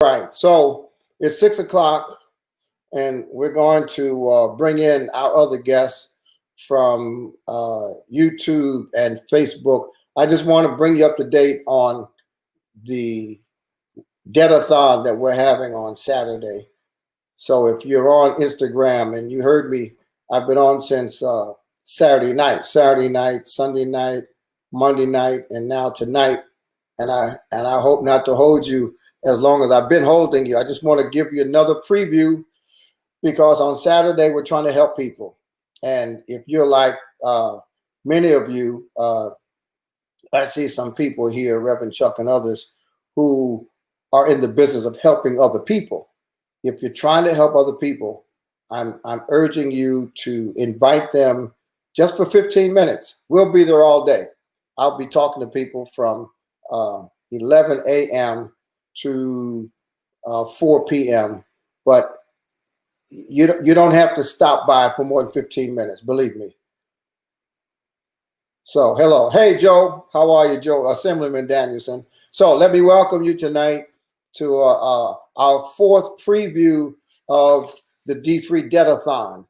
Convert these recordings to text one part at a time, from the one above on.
Right. So it's 6 o'clock, and we're going to bring in our other guests from YouTube and Facebook. I just want to bring you up to date on the Debt-a-Thon that we're having on Saturday. So if you're on Instagram and you heard me, I've been on since Saturday night, Sunday night, Monday night, and now tonight. And I hope not to hold you as long as I've been holding you. I just want to give you another preview because on Saturday we're trying to help people. And if you're like many of you, I see some people here, Reverend Chuck and others, who are in the business of helping other people. If you're trying to help other people, I'm urging you to invite them just for 15 minutes. We'll be there all day. I'll be talking to people from 11 a.m. to 4 p.m. But you don't have to stop by for more than 15 minutes, believe me. So, hello. Hey, Joe. How are you, Joe? Assemblyman Danielson. So let me welcome you tonight to our fourth preview of the dfree Debt-a-Thon.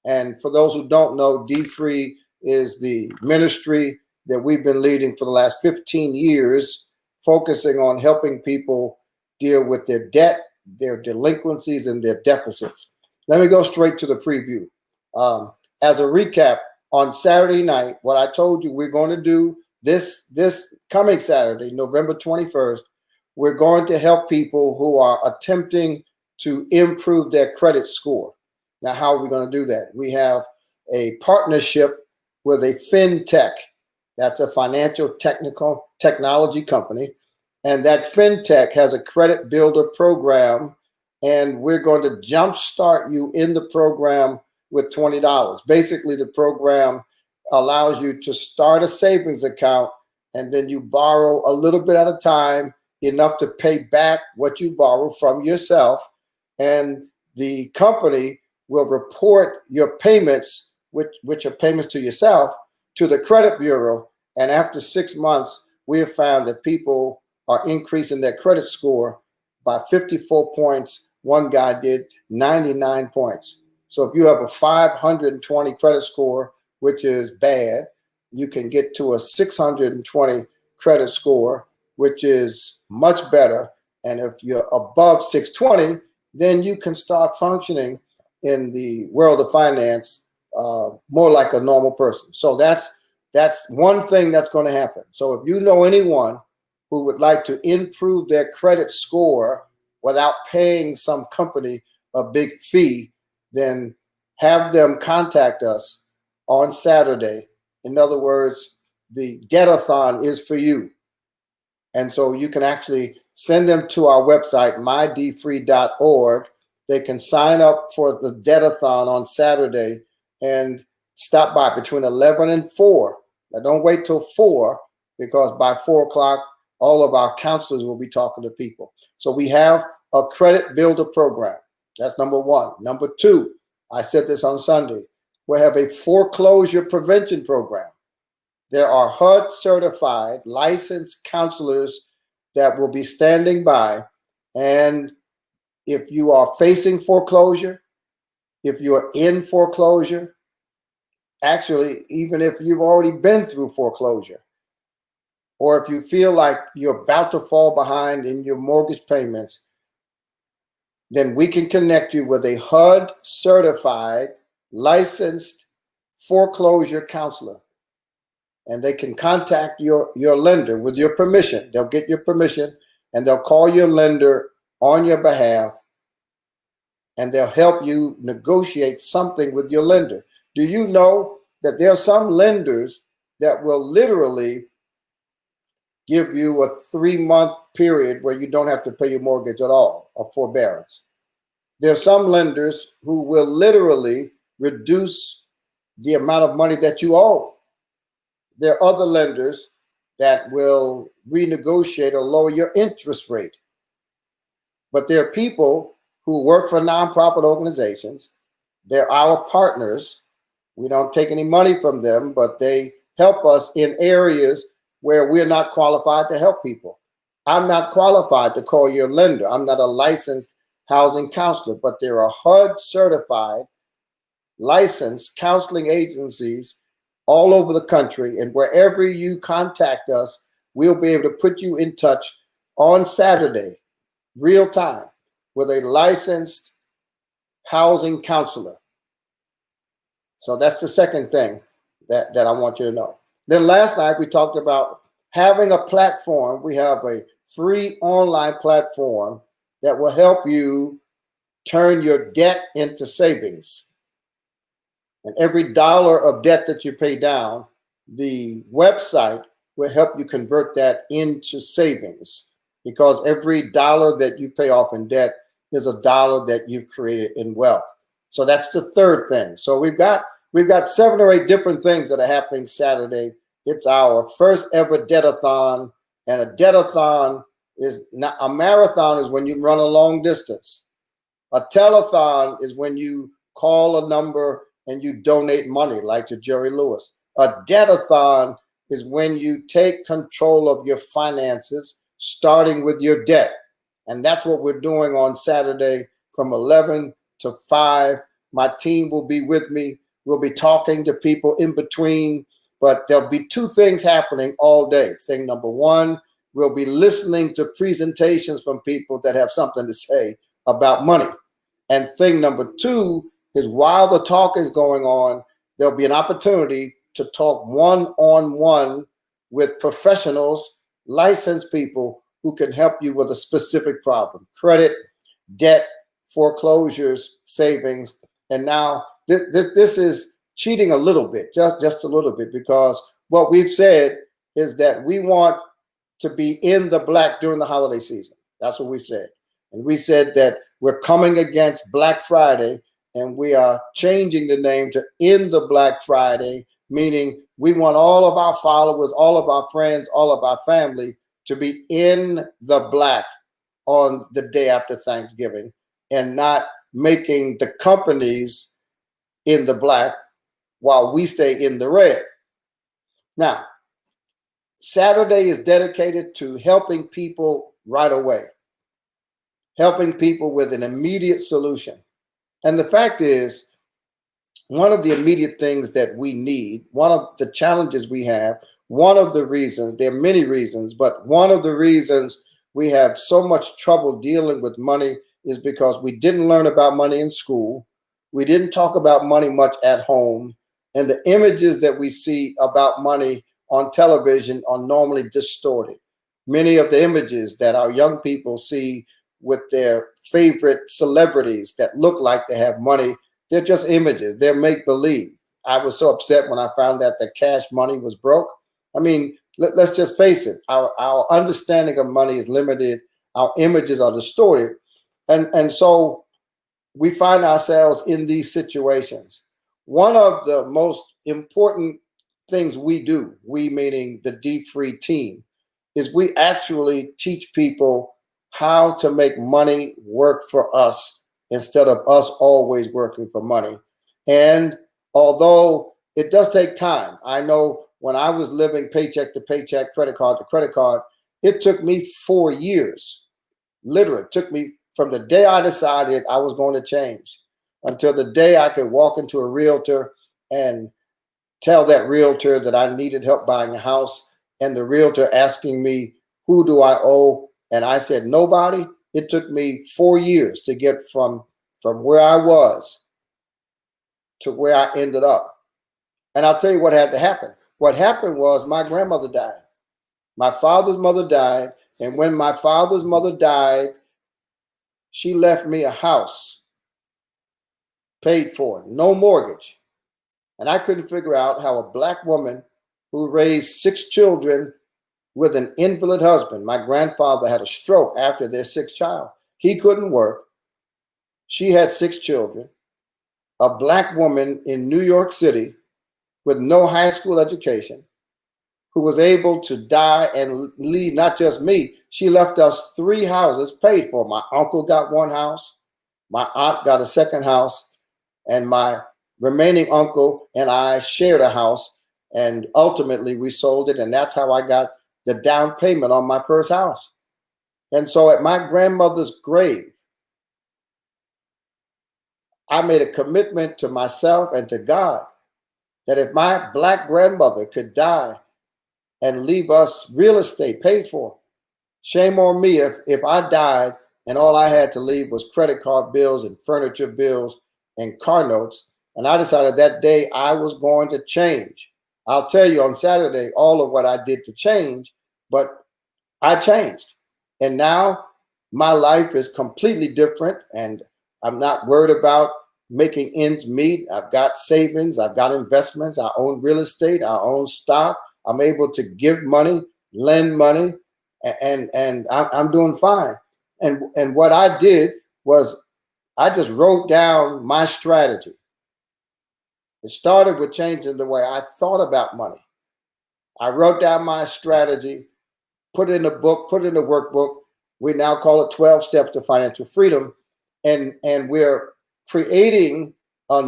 And for those who don't know, dfree is the ministry that we've been leading for the last 15 years, focusing on helping people deal with their debt, their delinquencies, and their deficits. Let me go straight to the preview. As a recap, on Saturday night, what I told you we're going to do this coming Saturday, November 21st, we're going to help people who are attempting to improve their credit score. Now, how are we going to do that? We have a partnership with a fintech. That's a financial technology company. And that fintech has a credit builder program, and we're going to jumpstart you in the program with $20. Basically, the program allows you to start a savings account, and then you borrow a little bit at a time, enough to pay back what you borrow from yourself. And the company will report your payments, which are payments to yourself, to the credit bureau. And after 6 months, we have found that people are increasing their credit score by 54 points. One guy did 99 points. So if you have a 520 credit score, which is bad, you can get to a 620 credit score, which is much better. And if you're above 620, then you can start functioning in the world of finance more like a normal person. So that's one thing that's going to happen. So if you know anyone who would like to improve their credit score without paying some company a big fee, then have them contact us on Saturday. In other words, the Debt-a-Thon is for you. And so you can actually send them to our website, mydfree.org. They can sign up for the Debt-a-Thon on Saturday and stop by between 11 and 4. Now, don't wait till 4, because by 4 o'clock, all of our counselors will be talking to people. So we have a credit builder program. That's number one. Number two, I said this on Sunday, we have a foreclosure prevention program. There are HUD certified licensed counselors that will be standing by. And if you are facing foreclosure, if you're in foreclosure, actually, even if you've already been through foreclosure, or if you feel like you're about to fall behind in your mortgage payments, then we can connect you with a HUD certified licensed foreclosure counselor. And they can contact your lender with your permission. They'll get your permission, and they'll call your lender on your behalf, and they'll help you negotiate something with your lender. Do you know that there are some lenders that will literally give you a 3-month period where you don't have to pay your mortgage at all, a forbearance? There are some lenders who will literally reduce the amount of money that you owe. There are other lenders that will renegotiate or lower your interest rate. But there are people who work for nonprofit organizations. They're our partners. We don't take any money from them, but they help us in areas where we're not qualified to help people. I'm not qualified to call your lender. I'm not a licensed housing counselor, but there are HUD certified licensed counseling agencies all over the country. And wherever you contact us, we'll be able to put you in touch on Saturday, real time, with a licensed housing counselor. So that's the second thing that I want you to know. Then last night we talked about having a platform. We have a free online platform that will help you turn your debt into savings. And every dollar of debt that you pay down, the website will help you convert that into savings, because every dollar that you pay off in debt is a dollar that you've created in wealth. So that's the third thing. So we've got 7 or 8 different things that are happening Saturday. It's our first ever Debt-a-Thon, and a Debt-a-Thon is not a marathon. Is when you run a long distance. A telethon is when you call a number and you donate money, like to Jerry Lewis. A Debt-a-Thon is when you take control of your finances, starting with your debt. And that's what we're doing on Saturday from 11 to 5. My team will be with me. We'll be talking to people in between, but there'll be 2 things happening all day. Thing number 1, we'll be listening to presentations from people that have something to say about money. And thing number 2 is, while the talk is going on, there'll be an opportunity to talk one-on-one with professionals, licensed people who can help you with a specific problem: credit, debt, foreclosures, savings. And now this is cheating a little bit, just a little bit, because what we've said is that we want to be in the black during the holiday season. That's what we've said. And we said that we're coming against Black Friday, and we are changing the name to In the Black Friday, meaning we want all of our followers, all of our friends, all of our family to be in the black on the day after Thanksgiving, and not making the companies in the black while we stay in the red. Now, Saturday is dedicated to helping people right away, helping people with an immediate solution. And the fact is, one of the immediate things that we need, one of the challenges we have, one of the reasons, there are many reasons, but one of the reasons we have so much trouble dealing with money is because we didn't learn about money in school. We didn't talk about money much at home. And the images that we see about money on television are normally distorted. Many of the images that our young people see with their favorite celebrities that look like they have money, they're just images. They're make-believe. I was so upset when I found out that Cash Money was broke. I mean, let's just face it. Our understanding of money is limited. Our images are distorted. And so we find ourselves in these situations. One of the most important things we do, we meaning the dfree team, is we actually teach people how to make money work for us instead of us always working for money. And although it does take time, I know when I was living paycheck to paycheck, credit card to credit card, it took me 4 years. Literally, it took me from the day I decided I was going to change until the day I could walk into a realtor and tell that realtor that I needed help buying a house, and the realtor asking me, who do I owe? And I said, nobody. It took me 4 years to get from where I was to where I ended up. And I'll tell you what had to happen. What happened was my grandmother died. My father's mother died. And when my father's mother died, she left me a house, paid for, no mortgage. And I couldn't figure out how a black woman who raised 6 children with an invalid husband. My grandfather had a stroke after their 6th child. He couldn't work. She had 6 children. A black woman in New York City with no high school education, who was able to die and leave not just me. She left us 3 houses paid for. My uncle got 1 house. My aunt got a 2nd house. And my remaining uncle and I shared a house. And ultimately we sold it. And that's how I got the down payment on my first house. And so at my grandmother's grave, I made a commitment to myself and to God that if my Black grandmother could die and leave us real estate paid for, shame on me if I died and all I had to leave was credit card bills and furniture bills and car notes. And I decided that day I was going to change. I'll tell you on Saturday all of what I did to change, but I changed. And now my life is completely different, and I'm not worried about making ends meet. I've got savings, I've got investments, I own real estate, I own stock. I'm able to give money, lend money, and I'm doing fine. And what I did was I just wrote down my strategy. It started with changing the way I thought about money. I wrote down my strategy, put it in a book, put it in a workbook. We now call it 12 Steps to Financial Freedom. And we're creating a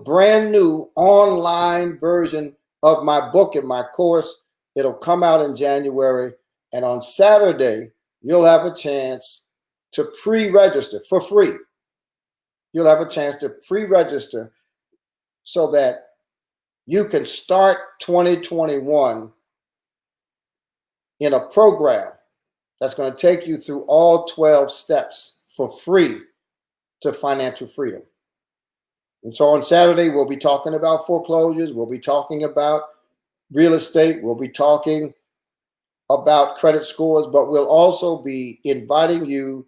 brand new online version of my book and my course. It'll come out in January. And on Saturday, you'll have a chance to pre-register for free. You'll have a chance to pre-register so that you can start 2021 in a program that's going to take you through all 12 steps for free to financial freedom. And so on Saturday, we'll be talking about foreclosures. We'll be talking about real estate. We'll be talking about credit scores, but we'll also be inviting you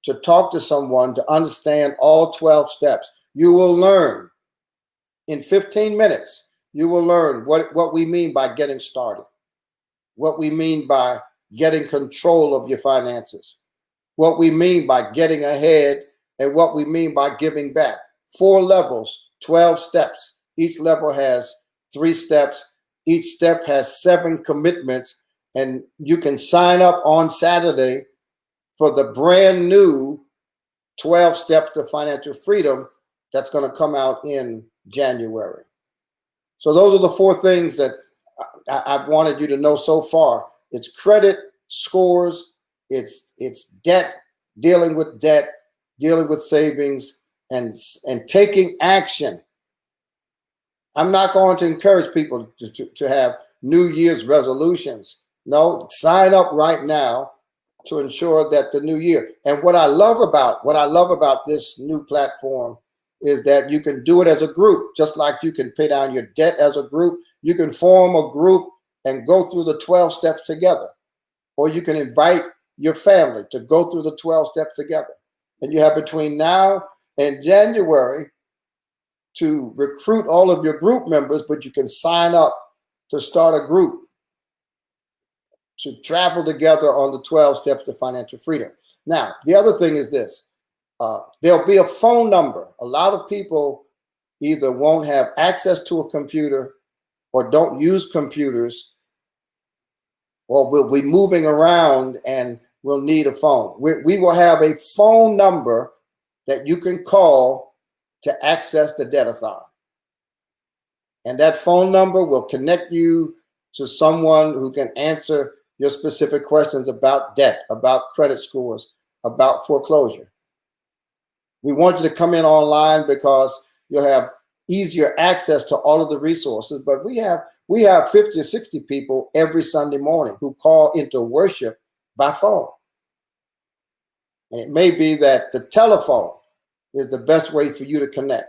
to talk to someone to understand all 12 steps. You will learn in 15 minutes, you will learn what we mean by getting started, what we mean by getting control of your finances, what we mean by getting ahead, and what we mean by giving back. 4 levels, 12 steps. Each level has 3 steps. Each step has 7 commitments. And you can sign up on Saturday for the brand new 12 Steps to Financial Freedom that's going to come out in January. So those are the 4 things that I've wanted you to know so far. It's credit scores, it's debt, dealing with debt, dealing with savings, and taking action. I'm not going to encourage people to have New Year's resolutions. No, sign up right now to ensure that the new year. And what I love about this new platform is that you can do it as a group, just like you can pay down your debt as a group. You can form a group and go through the 12 steps together. Or you can invite your family to go through the 12 steps together. And you have between now and January to recruit all of your group members, but you can sign up to start a group to travel together on the 12 Steps to Financial Freedom. Now, the other thing is this. There'll be a phone number. A lot of people either won't have access to a computer or don't use computers, or will be moving around and will need a phone. We will have a phone number that you can call to access the Debt-a-Thon. And that phone number will connect you to someone who can answer your specific questions about debt, about credit scores, about foreclosure. We want you to come in online because you'll have easier access to all of the resources. But we have 50 or 60 people every Sunday morning who call into worship by phone. And it may be that the telephone is the best way for you to connect.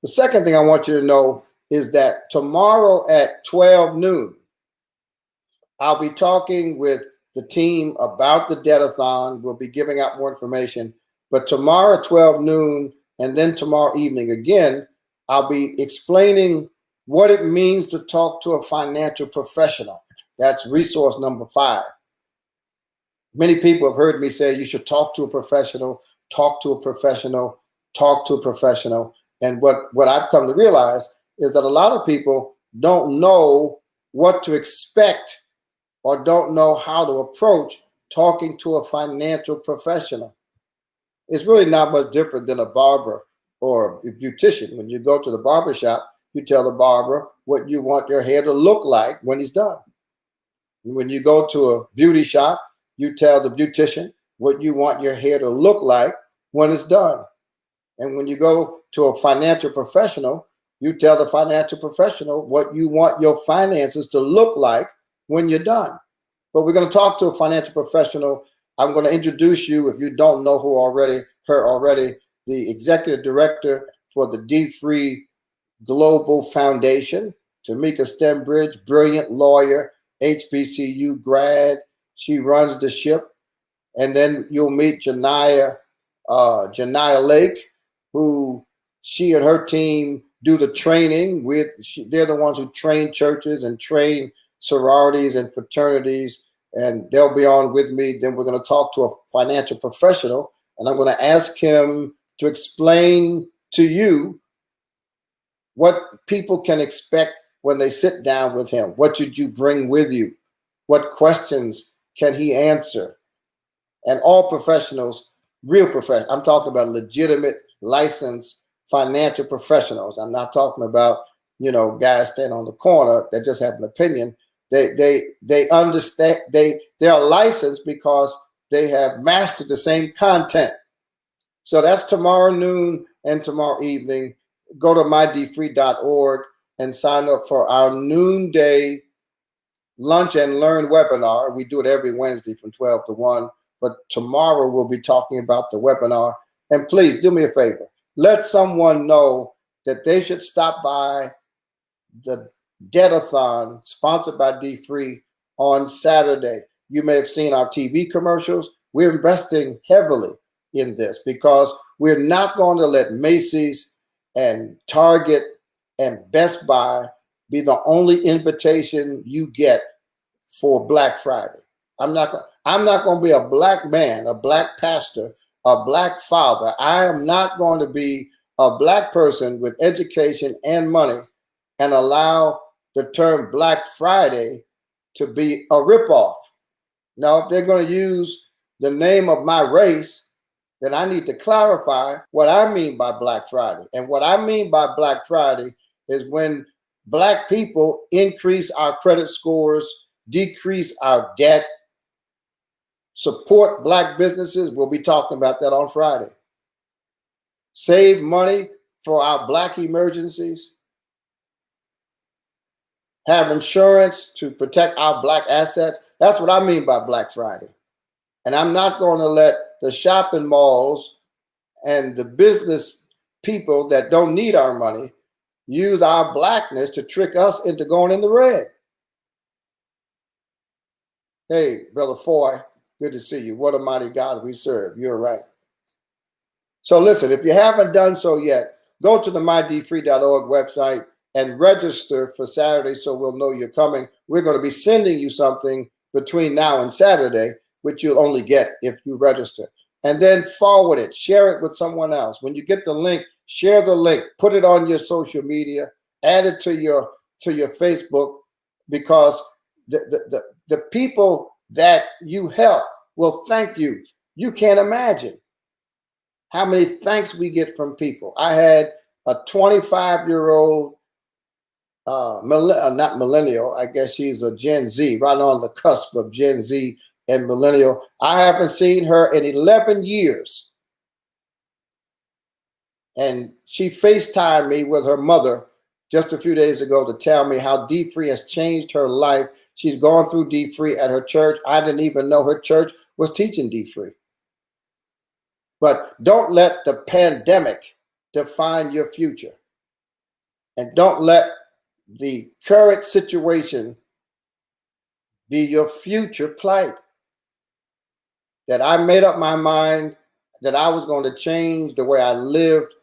The second thing I want you to know is that tomorrow at 12 noon, I'll be talking with the team about the Debt-a-Thon. We'll be giving out more information. But tomorrow at 12 noon and then tomorrow evening again, I'll be explaining what it means to talk to a financial professional. That's resource number 5. Many people have heard me say you should talk to a professional, talk to a professional, talk to a professional. And what I've come to realize is that a lot of people don't know what to expect or don't know how to approach talking to a financial professional. It's really not much different than a barber or a beautician. When you go to the barber shop, you tell the barber what you want your hair to look like when he's done. And when you go to a beauty shop, you tell the beautician what you want your hair to look like when it's done. And when you go to a financial professional, you tell the financial professional what you want your finances to look like when you're done. But we're going to talk to a financial professional. I'm going to introduce you, if you don't know her already, the executive director for the dfree Global Foundation, Tamika Stembridge, brilliant lawyer, HBCU grad. She runs the ship. And then you'll meet Janiyah Lake, who she and her team do the training with. They're the ones who train churches and train sororities and fraternities, and they'll be on with me. Then we're going to talk to a financial professional, and I'm going to ask him to explain to you what people can expect when they sit down with him. What should you bring with you? What questions can he answer? And all professionals, real professionals, I'm talking about legitimate, licensed financial professionals. I'm not talking about, guys standing on the corner that just have an opinion. They understand, they are licensed because they have mastered the same content. So that's tomorrow noon and tomorrow evening. Go to mydfree.org and sign up for our noonday lunch and learn webinar. We do it every Wednesday from 12 to 1. But tomorrow we'll be talking about the webinar. And please do me a favor. Let someone know that they should stop by the Debt-a-Thon sponsored by dfree on Saturday. You may have seen our TV commercials. We're investing heavily in this because we're not going to let Macy's and Target and Best Buy be the only invitation you get for Black Friday. I'm not going to be a black man, a black pastor, a black father. I am not going to be a black person with education and money and allow the term Black Friday to be a ripoff. Now, if they're going to use the name of my race, then I need to clarify what I mean by Black Friday. And what I mean by Black Friday is when Black people increase our credit scores, decrease our debt, support Black businesses. We'll be talking about that on Friday. Save money for our Black emergencies. Have insurance to protect our Black assets. That's what I mean by Black Friday. And I'm not going to let the shopping malls and the business people that don't need our money use our blackness to trick us into going in the red. Hey, Brother Foy, good to see you. What a mighty God we serve. You're right. So listen, if you haven't done so yet, go to the mydfree.org website and register for Saturday so we'll know you're coming. We're going to be sending you something between now and Saturday, which you'll only get if you register. And then forward it, share it with someone else. When you get the link, share the link, put it on your social media, add it to your Facebook, because the people that you help will thank you. You can't imagine how many thanks we get from people. I had a 25-year-old, not millennial, I guess she's a Gen Z, right on the cusp of Gen Z and millennial. I haven't seen her in 11 years. And she FaceTimed me with her mother just a few days ago to tell me how dfree has changed her life. She's gone through dfree at her church. I didn't even know her church was teaching dfree. But don't let the pandemic define your future. And don't let the current situation be your future plight. That I made up my mind that I was going to change the way I lived,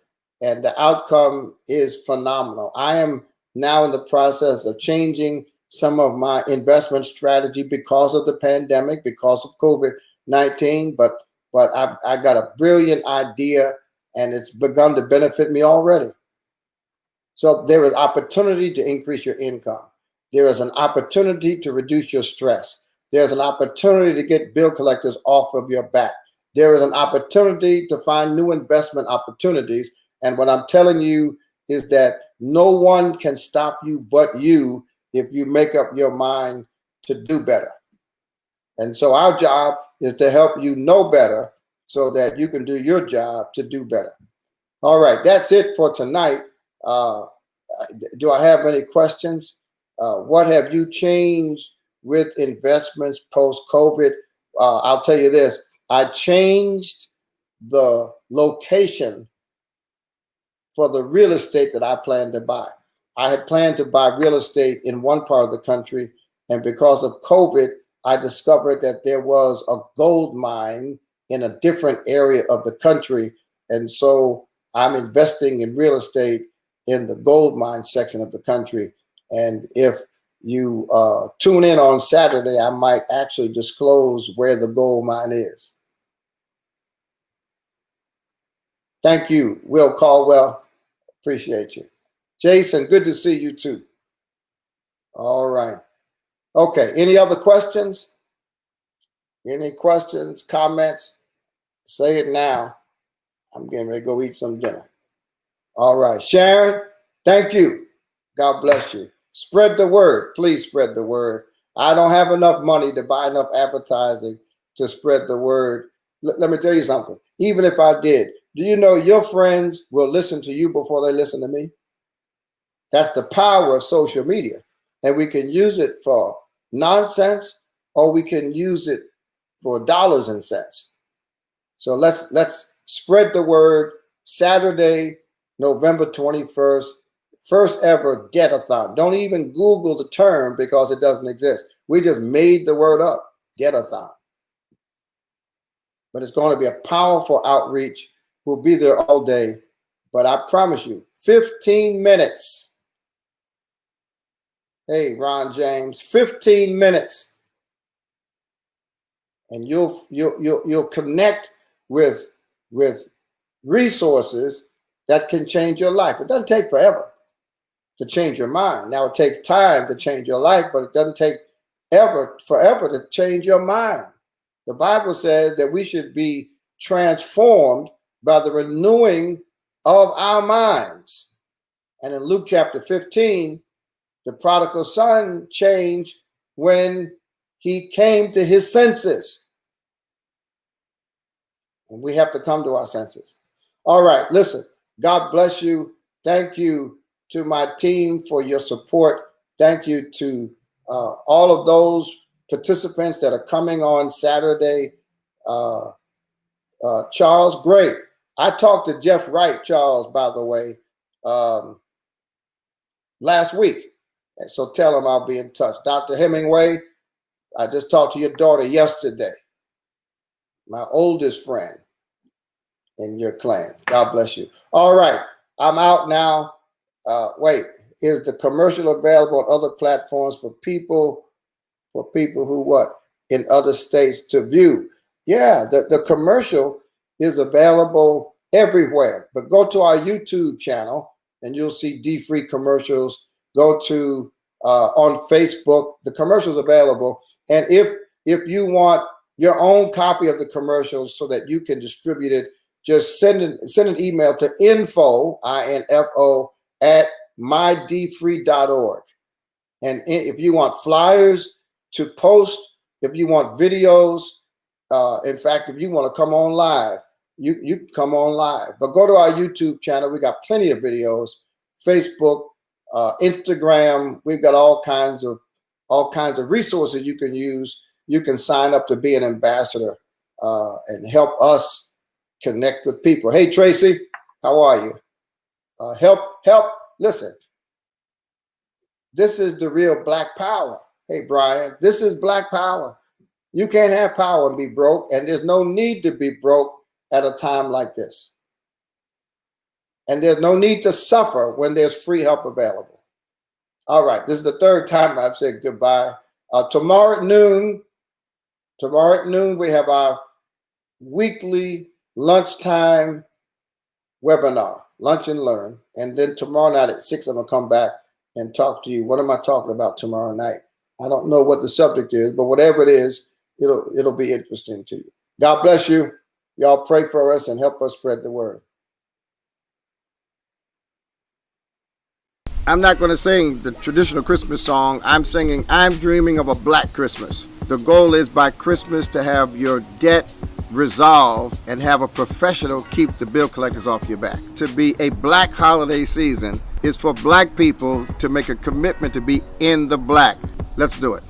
and the outcome is phenomenal. I am now in the process of changing some of my investment strategy because of the pandemic, because of COVID-19, but I got a brilliant idea, and it's begun to benefit me already. So there is opportunity to increase your income. There is an opportunity to reduce your stress. There's an opportunity to get bill collectors off of your back. There is an opportunity to find new investment opportunities. And what I'm telling you is that no one can stop you but you if you make up your mind to do better. And so our job is to help you know better so that you can do your job to do better. All right, that's it for tonight. Do I have any questions? What have you changed with investments post-COVID? I'll tell you this. I changed the location for the real estate that I planned to buy. I had planned to buy real estate in one part of the country, and because of COVID, I discovered that there was a gold mine in a different area of the country. And so I'm investing in real estate in the gold mine section of the country. And if you tune in on Saturday, I might actually disclose where the gold mine is. Thank you, Will Caldwell. Appreciate you. Jason, good to see you too. All right. Okay, any other questions? Any questions, comments? Say it now. I'm getting ready to go eat some dinner. All right, Sharon, thank you. God bless you. Spread the word. Please spread the word. I don't have enough money to buy enough advertising to spread the word. Let me tell you something. Even if I did, do you know your friends will listen to you before they listen to me? That's the power of social media. And we can use it for nonsense, or we can use it for dollars and cents. So let's spread the word. Saturday, November 21st, first ever Debt-a-Thon. Don't even Google the term because it doesn't exist. We just made the word up, Debt-a-Thon. But it's going to be a powerful outreach. We'll be there all day. But I promise you, 15 minutes. Hey, Ron James, 15 minutes. And you'll connect with resources that can change your life. It doesn't take forever to change your mind. Now, it takes time to change your life, but it doesn't take forever to change your mind. The Bible says that we should be transformed by the renewing of our minds. And in Luke chapter 15, the prodigal son changed when he came to his senses. And we have to come to our senses. All right, listen, God bless you. Thank you to my team for your support. Thank you to all of those participants that are coming on Saturday. Charles, great. I talked to Jeff Wright, Charles, by the way, last week. And so tell him I'll be in touch. Dr. Hemingway, I just talked to your daughter yesterday, my oldest friend in your clan. God bless you. All right, I'm out now. Wait, is the commercial available on other platforms for people who what? In other states to view? Yeah, the commercial is available everywhere. But go to our YouTube channel and you'll see dfree commercials. Go to on Facebook, the commercials available. And if you want your own copy of the commercials so that you can distribute it, just send an email to info, I-N-F-O, at mydfree.org. And if you want flyers to post, if you want videos, in fact, if you want to come on live, you can come on live. But go to our YouTube channel. We got plenty of videos. Facebook, Instagram. We've got all kinds of resources you can use. You can sign up to be an ambassador and help us connect with people. Hey, Tracy, how are you? Help. Listen, this is the real Black power. Hey, Brian, this is Black power. You can't have power and be broke, and there's no need to be broke at a time like this. And there's no need to suffer when there's free help available. All right, this is the third time I've said goodbye. Tomorrow at noon, we have our weekly lunchtime webinar, Lunch and Learn. And then tomorrow night at 6, I'm going to come back and talk to you. What am I talking about tomorrow night? I don't know what the subject is, but whatever it is, it'll be interesting to you. God bless you. Y'all pray for us and help us spread the word. I'm not going to sing the traditional Christmas song. I'm singing, I'm Dreaming of a Black Christmas. The goal is by Christmas to have your debt resolved and have a professional keep the bill collectors off your back. To be a black holiday season is for black people to make a commitment to be in the black. Let's do it.